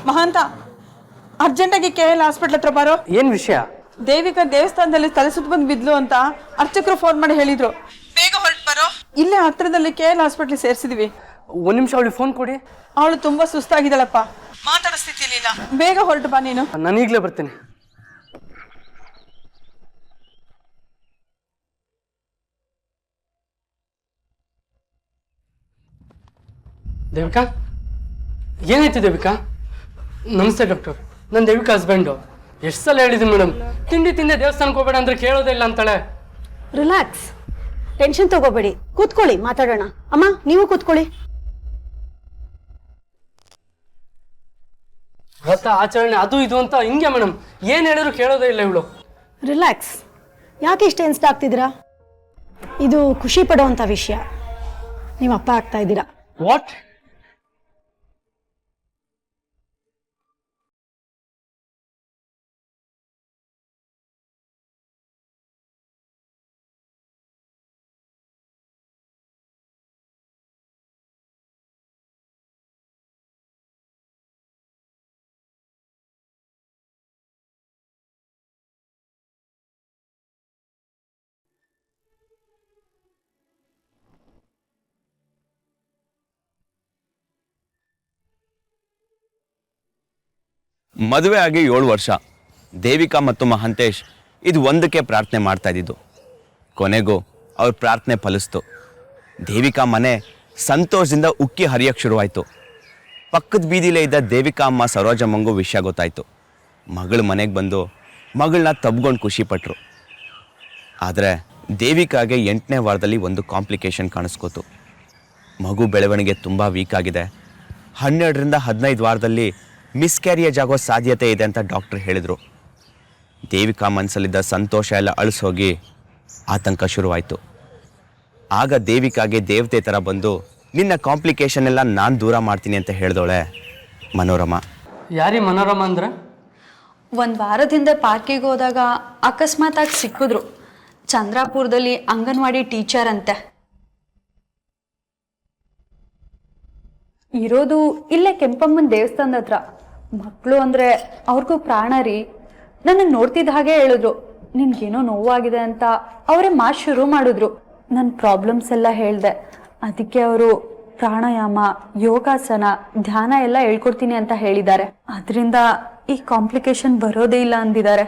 ಮಹಾಂತ, ಅರ್ಜೆಂಟಾಗಿ KL hospital ಹತ್ರ ಬರೋ. ಏನ್ ವಿಷಯ? ದೇವಿಕಾ ದೇವಸ್ಥಾನದಲ್ಲಿ ತಲೆ ಸುತ್ತ ಬಂದು ಬಿದ್ಲು ಅಂತ ಅರ್ಚಕರು ಫೋನ್ ಮಾಡಿ ಹೇಳಿದ್ರು. ಬೇಗ ಹೊರಟು ಬರೋ. ಇಲ್ಲೇ ಹತ್ರದಲ್ಲಿ KL ಹಾಸ್ಪಿಟ್ಲ್ ಸೇರಿಸಿದ್ವಿ. ಒಂದ್ ನಿಮಿಷ ಅವಳಿಗೆ ಫೋನ್ ಕೊಡಿ. ಅವಳು ತುಂಬಾ ಸುಸ್ತಾಗಿದ್ದಾಳಪ್ಪ, ಮಾತಾಡೋ ಸ್ಥಿತಿಲಿಲ್ಲ. ಬೇಗ ಹೊರಟು ಬಾ ನೀನು. ನಾನು ಈಗಲೇ ಬರ್ತೀನಿ. ದೇವಿಕಾ, ಏನಾಯ್ತು ದೇವಿಕಾ? ನಮಸ್ತೆ ಡಾಕ್ಟರ್, ನಾನು ದೇವಿಕಾ ಹಸ್ಬೆಂಡು. ಎಷ್ಟು ಸಲ ಹೇಳಿದ್ದೀನಿ ಮೇಡಮ್, ತಿಂಡಿ ತಿಂದೆ ದೇವಸ್ಥಾನಕ್ಕೆ ಹೋಗ್ಬೇಡ ಅಂದ್ರೆ ಕೇಳೋದೇ ಇಲ್ಲ ಅಂತಾಳೆ. ರಿಲ್ಯಾಕ್ಸ್, ಟೆನ್ಷನ್ ತಗೋಬೇಡಿ, ಕೂತ್ಕೊಳ್ಳಿ, ಮಾತಾಡೋಣ. ಅಮ್ಮ ನೀವು ಕೂತ್ಕೊಳ್ಳಿ. ವ್ರತ ಆಚರಣೆ ಅದು ಇದು ಅಂತ ಹಿಂಗೆ ಮೇಡಮ್, ಏನ್ ಹೇಳಿದ್ರು ಕೇಳೋದೇ ಇಲ್ಲ ಇವಳು. ರಿಲ್ಯಾಕ್ಸ್, ಯಾಕೆ ಇಷ್ಟು ಟೆನ್ಸ್ಡ್ ಆಗ್ತಿದ್ದೀರಾ? ಇದು ಖುಷಿ ಪಡುವಂಥ ವಿಷಯ. ನೀವು ಅಪ್ಪ ಆಗ್ತಾ ಇದ್ದೀರಾ. ವಾಟ್? ಮದುವೆ ಆಗಿ 7 ವರ್ಷ. ದೇವಿಕಾ ಮತ್ತು ಮಹಾಂತೇಶ್ ಇದು ಒಂದಕ್ಕೆ ಪ್ರಾರ್ಥನೆ ಮಾಡ್ತಾ ಇದ್ದಿದ್ದು. ಕೊನೆಗೂ ಅವ್ರ ಪ್ರಾರ್ಥನೆ ಫಲಿಸ್ತು. ದೇವಿಕಾ ಮನೆ ಸಂತೋಷದಿಂದ ಉಕ್ಕಿ ಹರಿಯಕ್ಕೆ ಶುರುವಾಯಿತು. ಪಕ್ಕದ ಬೀದಿಲೇ ಇದ್ದ ದೇವಿಕಾ ಅಮ್ಮ ಸರೋಜಮ್ಮಂಗೂ ವಿಷಯ ಗೊತ್ತಾಯಿತು. ಮಗಳು ಮನೆಗೆ ಬಂದು ಮಗಳನ್ನ ತಬ್ಕೊಂಡು ಖುಷಿಪಟ್ಟರು. ಆದರೆ ದೇವಿಕಾಗೆ 8ನೇ ವಾರದಲ್ಲಿ ಒಂದು ಕಾಂಪ್ಲಿಕೇಶನ್ ಕಾಣಿಸ್ಕೋತು. ಮಗು ಬೆಳವಣಿಗೆ ತುಂಬ ವೀಕ್ ಆಗಿದೆ. 12ರಿಂದ 15 ವಾರದಲ್ಲಿ ಮಿಸ್ಕ್ಯಾರಿಯೇಜ್ ಆಗೋ ಸಾಧ್ಯತೆ ಇದೆ ಅಂತ ಡಾಕ್ಟರ್ ಹೇಳಿದರು. ದೇವಿಕಾ ಮನಸ್ಸಲ್ಲಿದ್ದ ಸಂತೋಷ ಎಲ್ಲ ಅಳಿಸೋಗಿ ಆತಂಕ ಶುರುವಾಯಿತು. ಆಗ ದೇವಿಕಾಗೆ ದೇವತೆ ಥರ ಬಂದು ನಿನ್ನ ಕಾಂಪ್ಲಿಕೇಶನ್ ಎಲ್ಲ ನಾನು ದೂರ ಮಾಡ್ತೀನಿ ಅಂತ ಹೇಳಿದವಳೆ ಮನೋರಮಾ. ಯಾರಿ ಮನೋರಮಾ ಅಂದ್ರೆ? ಒಂದು ವಾರದ ಹಿಂದೆ ಪಾರ್ಕಿಗೆ ಹೋದಾಗ ಅಕಸ್ಮಾತಾಗಿ ಸಿಕ್ಕಿದ್ರು. ಚಂದ್ರಾಪುರದಲ್ಲಿ ಅಂಗನವಾಡಿ ಟೀಚರ್ ಅಂತೆ. ಇರೋದು ಇಲ್ಲೇ ಕೆಂಪಮ್ಮನ ದೇವಸ್ಥಾನದ ಹತ್ರ. ಮಕ್ಕಳು ಅಂದರೆ ಅವ್ರಿಗೂ ಪ್ರಾಣ ರೀ. ನನ್ನನ್ನು ನೋಡ್ತಿದ್ದ ಹಾಗೆ ಹೇಳಿದ್ರು, ನಿನ್ಗೇನೋ ನೋವಾಗಿದೆ ಅಂತ. ಅವರೇ ಮಾತು ಶುರು ಮಾಡಿದ್ರು. ನನ್ನ ಪ್ರಾಬ್ಲಮ್ಸ್ ಎಲ್ಲ ಹೇಳಿದೆ. ಅದಕ್ಕೆ ಅವರು ಪ್ರಾಣಾಯಾಮ, ಯೋಗಾಸನ, ಧ್ಯಾನ ಎಲ್ಲ ಹೇಳ್ಕೊಡ್ತೀನಿ ಅಂತ ಹೇಳಿದ್ದಾರೆ. ಅದರಿಂದ ಈ ಕಾಂಪ್ಲಿಕೇಶನ್ ಬರೋದೇ ಇಲ್ಲ ಅಂದಿದ್ದಾರೆ.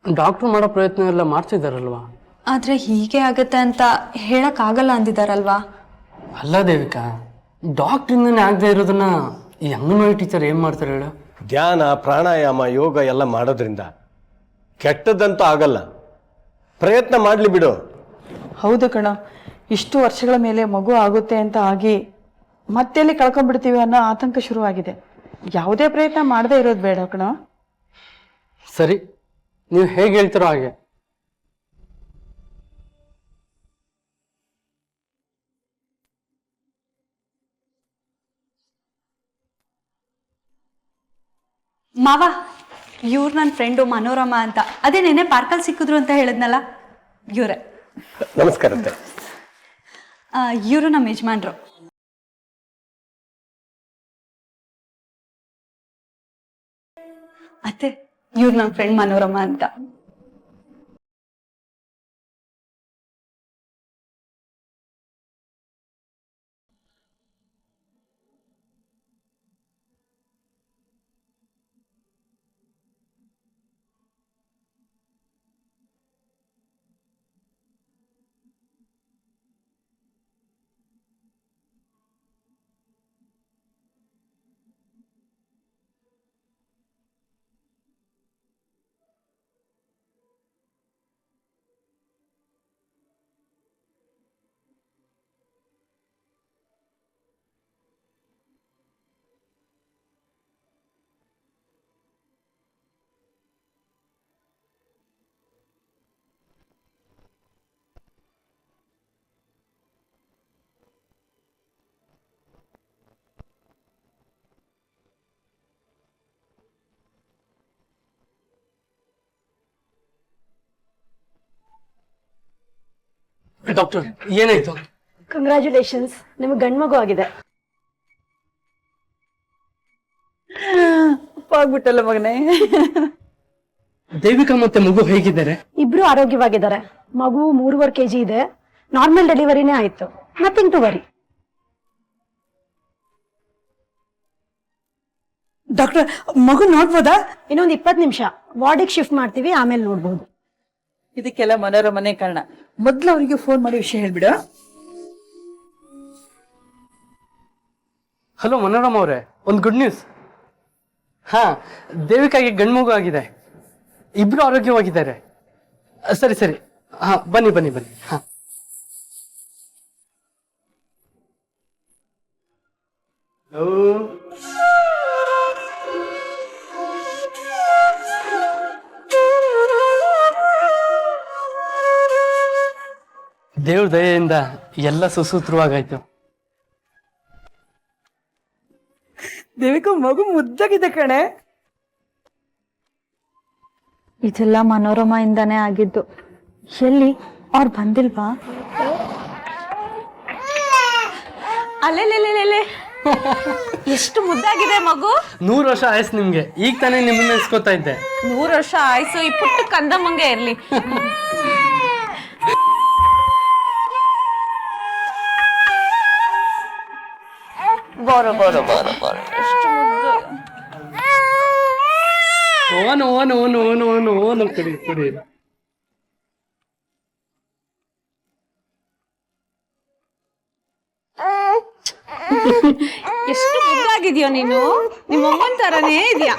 ಡಾಕ್ಟ್ರು ಮಾಡೋ ಪ್ರಯತ್ನ ಎಲ್ಲ ಮಾಡ್ತಿದ್ದಾರಲ್ವಾ? ಆದರೆ ಹೀಗೆ ಆಗತ್ತೆ ಅಂತ ಹೇಳಕ್ಕಾಗಲ್ಲ ಅಂದಿದ್ದಾರಲ್ವಾ? ಅಲ್ಲ ದೇವಿಕಾ, ಡಾಕ್ಟ್ರಿಂದನೇ ಆಗದೆ ಇರೋದನ್ನ ಈ ಅಂಗನವಾಡಿ ಟೀಚರ್ ಏನು ಮಾಡ್ತಾರೆ ಹೇಳು? ಧ್ಯಾನ, ಪ್ರಾಣಾಯಾಮ, ಯೋಗ ಎಲ್ಲ ಮಾಡೋದ್ರಿಂದ ಕೆಟ್ಟದಂತೂ ಆಗಲ್ಲ. ಪ್ರಯತ್ನ ಮಾಡಲಿ ಬಿಡು. ಹೌದು ಕಣ, ಇಷ್ಟು ವರ್ಷಗಳ ಮೇಲೆ ಮಗು ಆಗುತ್ತೆ ಅಂತ ಆಗಿ ಮತ್ತೆಲ್ಲಿ ಕಳ್ಕೊಂಡ್ಬಿಡ್ತೀವಿ ಅನ್ನೋ ಆತಂಕ ಶುರುವಾಗಿದೆ. ಯಾವುದೇ ಪ್ರಯತ್ನ ಮಾಡದೇ ಇರೋದು ಬೇಡ ಕಣ. ಸರಿ, ನೀವು ಹೇಗೆ ಹೇಳ್ತಿರೋ ಹಾಗೆ. ಮಾವ, ಇವ್ರು ನನ್ನ ಫ್ರೆಂಡು ಮನೋರಮಾ ಅಂತ. ಅದೇ ನೆನ್ನೆ ಪಾರ್ಕಲ್ಲಿ ಸಿಕ್ಕಿದ್ರು ಅಂತ ಹೇಳಿದ್ನಲ್ಲ, ಇವರೇ. ನಮಸ್ಕಾರ. ಇವರು ನಮ್ಮ ಯಜಮಾನ್ರು. ಅತ್ತೆ, ಇವ್ರು ನಮ್ಮ ಫ್ರೆಂಡ್ ಮನೋರಮಾ ಅಂತ. ಡಾಕ್ಟರ್, ಏನಾಯ್ತು? ಕಂಗ್ರ್ಯಾಚುಲೇಷನ್ಸ್, ನಿಮಗೆ ಗಂಡು ಮಗು ಆಗಿದೆ. ಆಗ್ಬಿಟ್ಟಲ್ಲ ಮಗನೇ. ದೇವಿಕಾ ಮತ್ತೆ ಮಗು ಹೇಗಿದ್ದಾರೆ? ಇಬ್ರು ಆರೋಗ್ಯವಾಗಿದ್ದಾರೆ. ಮಗು 3.5 kg ಇದೆ. ನಾರ್ಮಲ್ ಡೆಲಿವರಿನೇ ಆಯ್ತು. Nothing to worry. ಡಾಕ್ಟರ್, ಮಗು ನೋಡ್ಬೋದಾ? ಇನ್ನೊಂದು 20 ನಿಮಿಷ ವಾರ್ಡಿಗೆ ಶಿಫ್ಟ್ ಮಾಡ್ತೀವಿ, ಆಮೇಲೆ ನೋಡ್ಬೋದು. ಇದಕ್ಕೆಲ್ಲ ಮನೋರಮನೆ ಕಾರಣ. ಮೊದ್ಲು ಅವರಿಗೆ ಫೋನ್ ಮಾಡಿ ವಿಷಯ ಹೇಳ್ಬಿಡ. ಹಲೋ ಮನೋರಮ ಅವರೇ, ಒಂದು ಗುಡ್ ನ್ಯೂಸ್. ಹಾ, ದೇವಿಕಾಗೆ ಗಂಡು ಮಗು ಆಗಿದೆ. ಇಬ್ರು ಆರೋಗ್ಯವಾಗಿದ್ದಾರೆ. ಸರಿ ಸರಿ, ಹಾ ಬನ್ನಿ ಬನ್ನಿ ಬನ್ನಿ. ಹಾ, ದೇವ್ರ ದಯೆಯಿಂದ ಎಲ್ಲ ಸುಸೂತ್ರವಾಗಾಯ್ತು. ದೇವಿಕಾ, ಮಗು ಮುದ್ದಾಗಿದೆ ಕಣೆ. ಇದೆಲ್ಲ ಮನೋರಮ ಇಂದಾನೇ ಆಗಿದ್ದು. ಎಲ್ಲಿ ಅವ್ರು ಬಂದಿಲ್ವಾ? ಅಲ್ಲೆಲ್ಲೆಲ್ಲೆಲ್ಲೆ ಎಷ್ಟು ಮುದ್ದಾಗಿದೆ ಮಗು. 100 ವರ್ಷ ಆಯ್ತು ನಿಮ್ಗೆ. ಈಗ ತಾನೇ ನಿಮ್ಮನ್ನ ನೆನೆಸ್ಕೊತಾ ಇದ್ದೆ. 100 ವರ್ಷ ಆಯ್ಸು ಈ ಪುಟ್ಟ ಕಂದಮ್ಮಂಗೆ ಇರ್ಲಿ. ಬರೋ ಬರೋ ಬರೋ ಬರೋ ಎಷ್ಟು ಮುದ್ದು. ಓನು ಓನು ಓನು ಓನು ಓನು ಓನು ಕುಡಿ ಕುಡಿ. ಎಷ್ಟು ಮುದ್ದಾಗಿದ್ಯೋ ನೀನು. ನಿಮ್ಮ ಅಮ್ಮನ ತರನೇ ಇದೆಯಾ.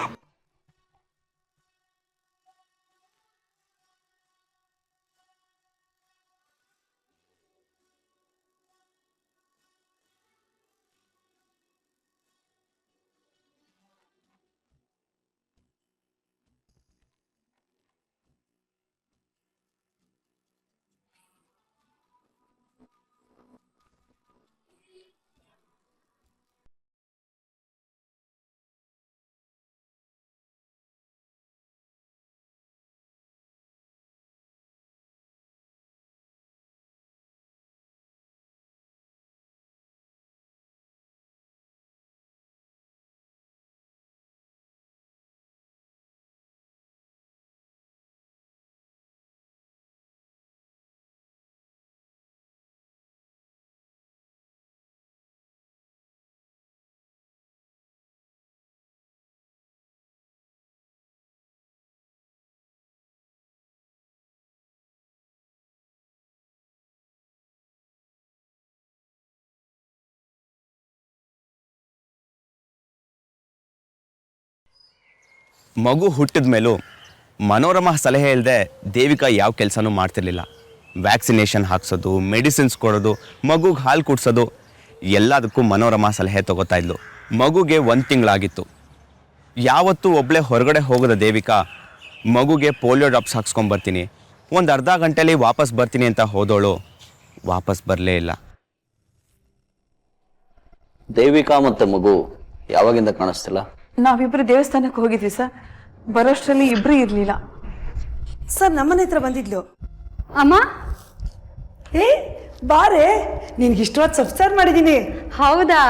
ಮಗು ಹುಟ್ಟಿದ ಮೇಲೂ ಮನೋರಮ ಸಲಹೆ ಇಲ್ಲದೆ ದೇವಿಕಾ ಯಾವ ಕೆಲಸನೂ ಮಾಡ್ತಿರ್ಲಿಲ್ಲ. ವ್ಯಾಕ್ಸಿನೇಷನ್ ಹಾಕ್ಸೋದು, ಮೆಡಿಸಿನ್ಸ್ ಕೊಡೋದು, ಮಗುಗೆ ಹಾಲು ಕುಡಿಸೋದು ಎಲ್ಲದಕ್ಕೂ ಮನೋರಮ ಸಲಹೆ ತಗೋತಾ ಇದ್ಲು. ಮಗುಗೆ 1 ತಿಂಗಳಾಗಿತ್ತು. ಯಾವತ್ತೂ ಒಬ್ಬಳೇ ಹೊರಗಡೆ ಹೋಗೋದ ದೇವಿಕಾ ಮಗುಗೆ ಪೋಲಿಯೋ ಡ್ರಾಪ್ಸ್ ಹಾಕ್ಸ್ಕೊಂಬರ್ತೀನಿ, ಒಂದು ಅರ್ಧ ಗಂಟೆಯಲ್ಲಿ ವಾಪಸ್ ಬರ್ತೀನಿ ಅಂತ ಹೋದವಳು ವಾಪಸ್ ಬರಲೇ ಇಲ್ಲ. ದೇವಿಕಾ ಮತ್ತೆ ಮಗು ಯಾವಾಗಿಂದ ಕಾಣಿಸ್ತಿಲ್ಲ? ನಾವಿಬ್ರು ದೇವಸ್ಥಾನಕ್ಕೆ ಹೋಗಿದ್ವಿ ಸರ್. ಬರೋಷ್ಟರಲ್ಲಿ ಇಬ್ರು ಇರ್ಲಿಲ್ಲ ಸರ್. ನಮ್ಮನೆ ಹತ್ರ ಬಂದಿದ್ಲು. ಅಮ್ಮ, ಏ ಬಾರೆ, ನಿನ್ಗೆ ಇಷ್ಟವಾದ ಸಬ್ಸ್ಕ್ರೈಬ್ ಮಾಡಿದ್ದೀನಿ. ಹೌದಾ?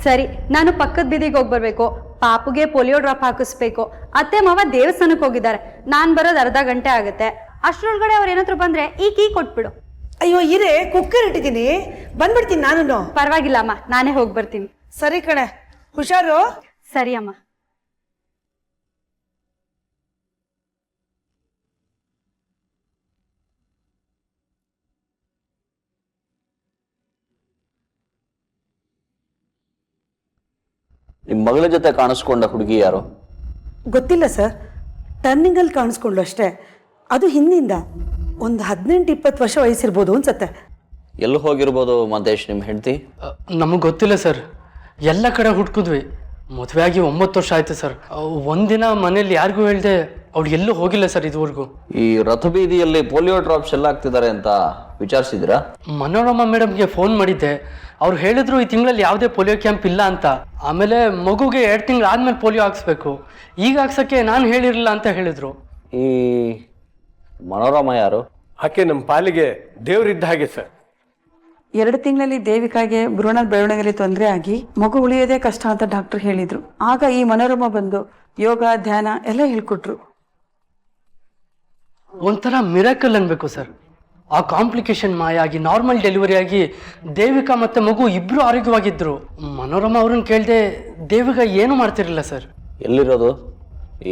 ಸರಿ, ನಾನು ಪಕ್ಕದ ಬೀದಿಗೆ ಹೋಗಿ ಬರ್ಬೇಕು. ಪಾಪುಗೆ ಪೋಲಿಯೋ ಡ್ರಾಪ್ ಹಾಕಿಸ್ಬೇಕು. ಅತ್ತೆ ಮಾವ ದೇವಸ್ಥಾನಕ್ಕೆ ಹೋಗಿದ್ದಾರೆ. ನಾನು ಬರೋದು ಅರ್ಧ ಗಂಟೆ ಆಗುತ್ತೆ. ಅಷ್ಟರೊಳಗಡೆ ಅವ್ರು ಏನಾದ್ರು ಬಂದ್ರೆ ಈ ಕೀ ಕೊಟ್ಬಿಡು. ಅಯ್ಯೋ ಇರೇ, ಕುಕ್ಕರ್ ಇಟ್ಟಿದ್ದೀನಿ, ಬಂದ್ಬಿಡ್ತೀನಿ ನಾನು. ಪರವಾಗಿಲ್ಲ ಅಮ್ಮ, ನಾನೇ ಹೋಗಿ ಬರ್ತೀನಿ. ಸರಿ ಕಣೆ, ಹುಷಾರು. ಸರಿ ಅಮ್ಮ. ನಿಮ್ಮ ಮಗಳ ಜೊತೆ ಕಾಣಿಸ್ಕೊಂಡ ಹುಡುಗಿ ಯಾರು? ಗೊತ್ತಿಲ್ಲ ಸರ್. ಟರ್ನಿಂಗಲ್ಲಿ ಕಾಣಿಸ್ಕೊಂಡ್ಲು ಅಷ್ಟೇ. ಅದು ಹಿಂದಿಂದ ಒಂದು 18-20 ವರ್ಷ ವಯಸ್ಸಿರ್ಬೋದು ಅನ್ಸತ್ತೆ. ಎಲ್ಲಿ ಹೋಗಿರ್ಬೋದು ಮಂತೇಶ್ ನಿಮ್ಮ ಹೆಂಡತಿ? ನಮಗೆ ಗೊತ್ತಿಲ್ಲ ಸರ್. ಎಲ್ಲ ಕಡೆ ಹುಡ್ಕಿದ್ವಿ. ಮದುವೆ ಆಗಿ 9 ವರ್ಷ ಆಯ್ತು ಸರ್. ಒಂದಿನ ಮನೇಲಿ ಯಾರಿಗೂ ಹೇಳ್ದೆ ಅವ್ಳು ಎಲ್ಲೂ ಹೋಗಿಲ್ಲ ಸರ್ ಇದುವರೆಗೂ. ಈ ರಥಬೀದಿಯಲ್ಲಿ ಪೋಲಿಯೋ ಡ್ರಾಪ್ಸ್ ಎಲ್ಲ ಆಗ್ತಿದ್ದಾರೆ ಅಂತ ವಿಚಾರಿಸಿದಿರಾ? ಮನೋರಮ ಮೇಡಮ್ಗೆ ಫೋನ್ ಮಾಡಿದ್ದೆ. ಅವ್ರು ಹೇಳಿದ್ರು ಈ ತಿಂಗಳಲ್ಲಿ ಯಾವುದೇ ಪೋಲಿಯೋ ಕ್ಯಾಂಪ್ ಇಲ್ಲ ಅಂತ. ಆಮೇಲೆ ಮಗುಗೆ 2 ತಿಂಗಳು ಆದ್ಮೇಲೆ ಪೋಲಿಯೋ ಹಾಕ್ಸ್ಬೇಕು. ಈಗ ಹಾಕ್ಸಕ್ಕೆ ನಾನು ಹೇಳಿರಲಿಲ್ಲ ಅಂತ ಹೇಳಿದ್ರು. ಈ ಮನೋರಮ ಯಾರು? ಆಕೆ ನಮ್ಮ ಪಾಲಿಗೆ ದೇವರಿದ್ದ ಹಾಗೆ ಸರ್. 2 ತಿಂಗಳಲ್ಲಿ ದೇವಿಕಾಗೆ ಭ್ರೂಣದ ಬೆಳವಣಿಗೆಯಲ್ಲಿ ತೊಂದರೆ ಆಗಿ ಮಗು ಉಳಿಯೋದೇ ಕಷ್ಟ ಅಂತ ಡಾಕ್ಟರ್ ಹೇಳಿದ್ರು. ಆಗ ಈ ಮನೋರಮ ಬಂದು ಯೋಗ ಧ್ಯಾನ ಎಲ್ಲ ಹೇಳ್ಕೊಟ್ರು. ಒಂಥರ ಮಿರಾಕಲ್ ಅನ್ಬೇಕು ಸರ್. ಆ ಕಾಂಪ್ಲಿಕೇಶನ್ ಮಾಯ ಆಗಿ ನಾರ್ಮಲ್ ಡೆಲಿವರಿ ಆಗಿ ದೇವಿಕಾ ಮತ್ತೆ ಮಗು ಇಬ್ರು ಆರೋಗ್ಯವಾಗಿದ್ರು. ಮನೋರಮ ಅವ್ರನ್ನ ಕೇಳ್ದೆ ದೇವಿಕಾ ಏನು ಮಾಡ್ತಿರ್ಲಿಲ್ಲ ಸರ್. ಎಲ್ಲಿರೋದು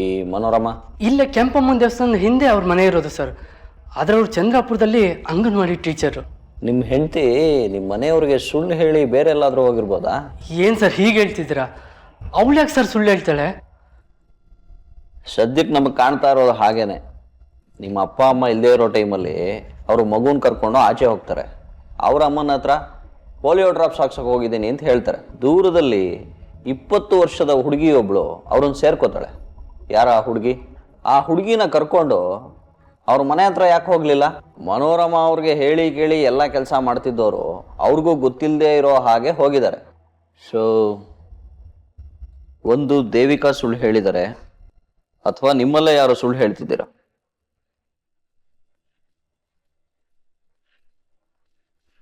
ಈ ಮನೋರಮ? ಇಲ್ಲೇ ಕೆಂಪಮ್ಮನ ದೇವಸ್ಥಾನದ ಹಿಂದೆ ಅವ್ರ ಮನೆ ಇರೋದು ಸರ್. ಆದ್ರೆ ಅವ್ರು ಚಂದ್ರಾಪುರದಲ್ಲಿ ಅಂಗನವಾಡಿ ಟೀಚರು. ನಿಮ್ಮ ಹೆಂಡತಿ ನಿಮ್ಮ ಮನೆಯವ್ರಿಗೆ ಸುಳ್ಳು ಹೇಳಿ ಬೇರೆ ಎಲ್ಲಾದ್ರೂ ಹೋಗಿರ್ಬೋದಾ? ಏನ್ ಸರ್ ಹೀಗೆ ಹೇಳ್ತಿದ್ದೀರಾ? ಅವಳು ಯಾಕೆ ಸರ್ ಸುಳ್ಳು ಹೇಳ್ತಾಳೆ? ಸದ್ಯಕ್ಕೆ ನಮಗೆ ಕಾಣ್ತಾ ಇರೋದು ಹಾಗೇನೆ. ನಿಮ್ಮ ಅಪ್ಪ ಅಮ್ಮ ಇಲ್ಲದೇ ಇರೋ ಟೈಮಲ್ಲಿ ಅವರು ಮಗುನ ಕರ್ಕೊಂಡು ಆಚೆ ಹೋಗ್ತಾರೆ. ಅವ್ರ ಅಮ್ಮನ ಹತ್ರ ಪೋಲಿಯೋ ಡ್ರಾಪ್ಸ್ ಹಾಕ್ಸೋಕೆ ಹೋಗಿದ್ದೀನಿ ಅಂತ ಹೇಳ್ತಾರೆ. ದೂರದಲ್ಲಿ 20 ವರ್ಷದ ಹುಡುಗಿಯೊಬ್ಳು ಅವ್ರನ್ನ ಸೇರ್ಕೋತಾಳೆ. ಯಾರ ಆ ಹುಡುಗಿ? ಆ ಹುಡುಗಿನ ಕರ್ಕೊಂಡು ಅವ್ರ ಮನೆ ಹತ್ರ ಯಾಕೆ ಹೋಗಲಿಲ್ಲ? ಮನೋರಮ ಅವ್ರಿಗೆ ಹೇಳಿ ಕೇಳಿ ಎಲ್ಲ ಕೆಲಸ ಮಾಡ್ತಿದ್ದವರು ಅವ್ರಿಗೂ ಗೊತ್ತಿಲ್ಲದೆ ಇರೋ ಹಾಗೆ ಹೋಗಿದ್ದಾರೆ. ಸೊ ಒಂದು ದೇವಿಕಾ ಸುಳ್ಳು ಹೇಳಿದ್ದಾರೆ, ಅಥವಾ ನಿಮ್ಮಲ್ಲೇ ಯಾರು ಸುಳ್ಳು ಹೇಳ್ತಿದ್ದೀರಾ?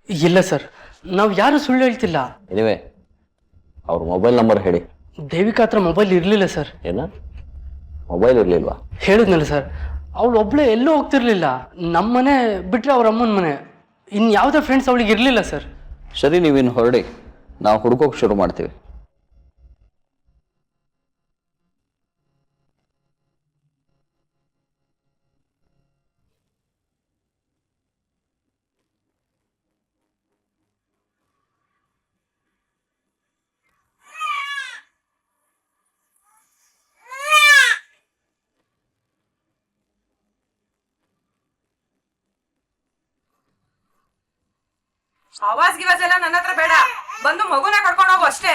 ಇಲ್ಲ ಸರ್, ನಾವು ಯಾರು ಸುಳ್ಳು ಹೇಳ್ತಿಲ್ಲ. ಎನಿವೆ ಅವ್ರ ಮೊಬೈಲ್ ನಂಬರ್ ಹೇಳಿ. ದೇವಿಕಾ ಹತ್ರ ಮೊಬೈಲ್ ಇರಲಿಲ್ಲ ಸರ್. ಏನ ಮೊಬೈಲ್ ಇರಲಿಲ್ವಾ? ಹೇಳಿದ್ನಲ್ಲ ಸರ್, ಅವಳು ಒಬ್ಳೆ ಎಲ್ಲೂ ಹೋಗ್ತಿರ್ಲಿಲ್ಲ. ನಮ್ಮ ಮನೆ ಬಿಟ್ಟರೆ ಅವ್ರ ಅಮ್ಮನ ಮನೆ, ಇನ್ನು ಯಾವುದೇ ಫ್ರೆಂಡ್ಸ್ ಅವಳಿಗೆ ಇರಲಿಲ್ಲ ಸರ್. ಸರಿ, ನೀವಿನ್ನು ಹೊರಡಿ, ನಾವು ಹುಡ್ಕೋಕೆ ಶುರು ಮಾಡ್ತೀವಿ. ಆವಾಜ್ ಗಿವಾಜ್ ಎಲ್ಲ ನನ್ನ ಹತ್ರ ಬೇಡ, ಬಂದು ಮಗುನ ಕರ್ಕೊಂಡು ಹೋಗು ಅಷ್ಟೇ.